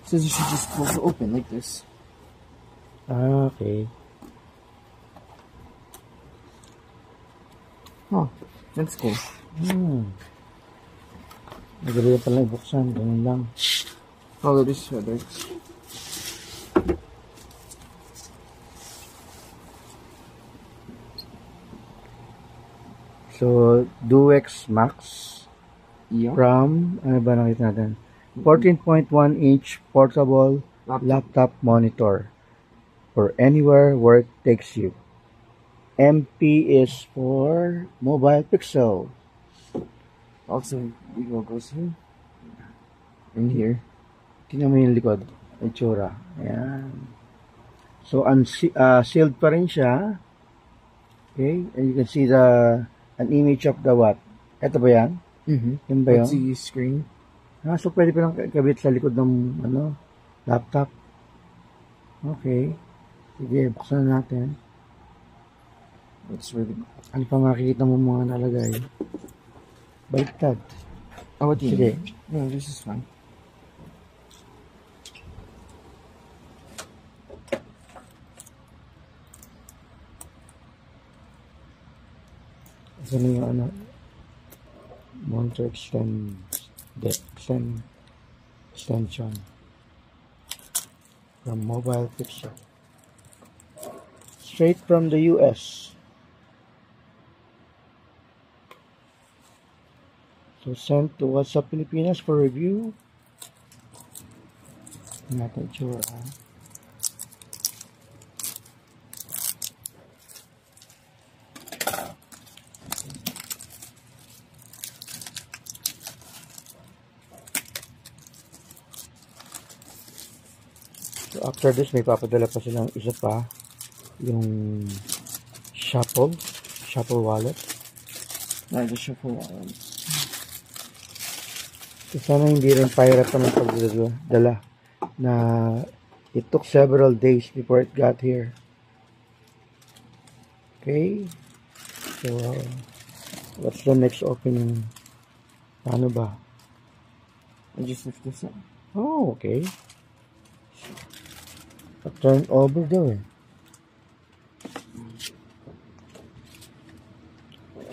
says you should just pull it open like this. Ah, okay. Huh, that's cool. Madali pala ibuksan, ganun lang. Follow this FedEx. So, Duex Max Yeah. from, ano ba nakita natin? 14.1-inch portable laptop monitor for anywhere work takes you. MP is for mobile pixel. Also, we will go here. In here. Tingnan mo yung likod. Itsura. Ayan. So, sealed pa rin siya. Okay. And you can see an image of the what? Ito ba yan? Yan ba yun? Let's see screen. So pwede pa lang kabit sa likod ng laptop. Okay. Sige, buksan natin. That's really cool. Ano pa makikita mo mga nalagay? Baliktad. Oh, what do you Sige. mean? No, this is fine. Ito na yung monitor extension. From Mobile Pixel. Straight from the US. So sent to WhatsApp Pilipinas for review. Natin sure. So after this, may papadala pa silang isa pa, yung Shuffle wallet. Yeah, the shuffle wallet. So sana hindi rin pirate naman pagdala na it took several days before it got here. Okay. So what's the next opening? Paano ba? I just lift this up. Oh, okay. Turn over daw eh.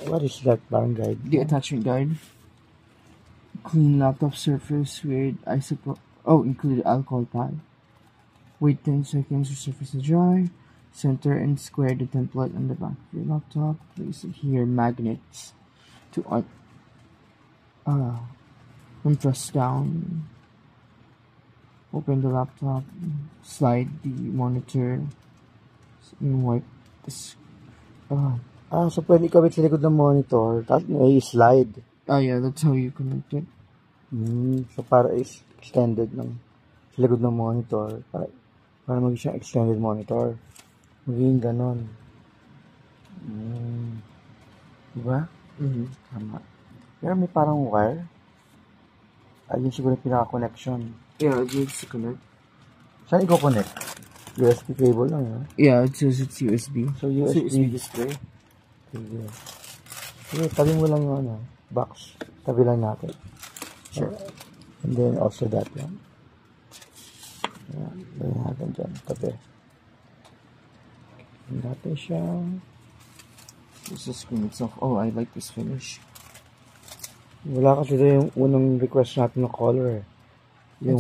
What is that parang guide? The attachment guide. Clean laptop surface with included alcohol pad. Wait 10 seconds for surface to dry. Center and square the template on the back of your laptop. Place it here. Magnets to and press down. Open the laptop, slide the monitor, and wipe this. So pwede ikabit sa likod ng monitor, tapos may slide. Yeah, that's how you connect it. So para is extended ng sa likod ng monitor, para maging siyang extended monitor. Maging ganon. Diba? Tama. Pero may parang wire. Ayun siguro yung pinaka-connection. Yeah, it needs to connect. Saan i-connect? USB cable lang, yun? Yeah, it says it's USB. So, USB display. Sige, tabi mo lang yung box. Tabi lang natin. Sure. And then also that one. Ayan, tabi natin dyan. Tabi. Tabi natin siya. This is the screen itself. Oh, I like this finish. Wala kasi ito yung unang request natin ng color eh. Yung,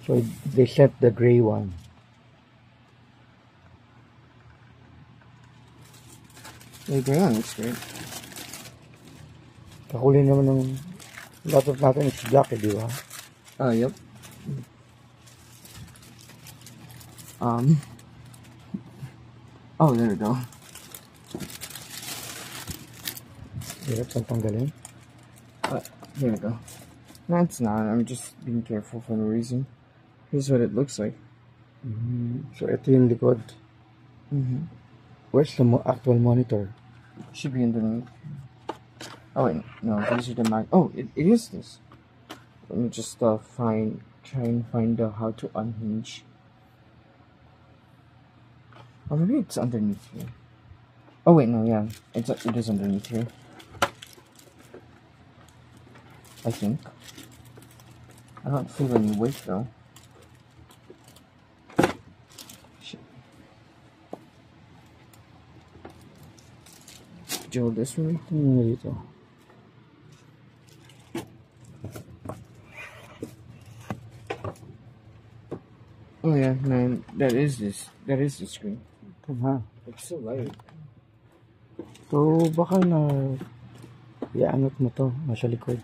so they sent the gray one. The gray one looks great. Kakulay naman ng laptop natin is black eh, di ba? Yep. Oh, there we go. Hirap saan tanggalin? Here we go. No, it's not. I'm just being careful for no reason. Here's what it looks like. So, ito yung likod. Where's the actual monitor? Should be underneath. Oh wait, no, these are the Oh, it is this. Let me just try and find how to unhinge. Or maybe it's underneath here. Oh wait, no, yeah, it is underneath here. I think. I don't feel any weight though. Shit. Joe, this one? Tingnan mo dito. Oh yeah, man, that is the screen. Ito ha. It's so light. So, baka na iangat mo to, nasa likod.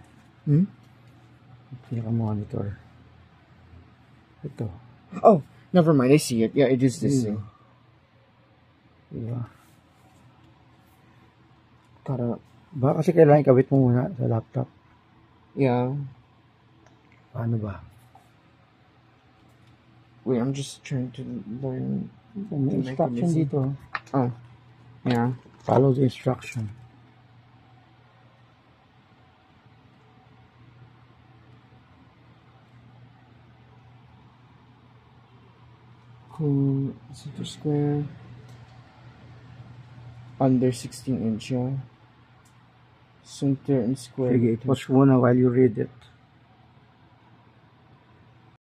Pinaka-monitor. Ito. Oh, never mind, I see it. Yeah, it is this thing. Diba? Gotta, Baka kasi kailangan ikabit mo muna sa laptop. yeah. Paano ba? Wait, I'm just trying to learn. May instruction dito. Oh, yeah. Follow the instruction. Clean center square. Under 16 inch, yeah. Center and square. Sige, pause muna while you read it.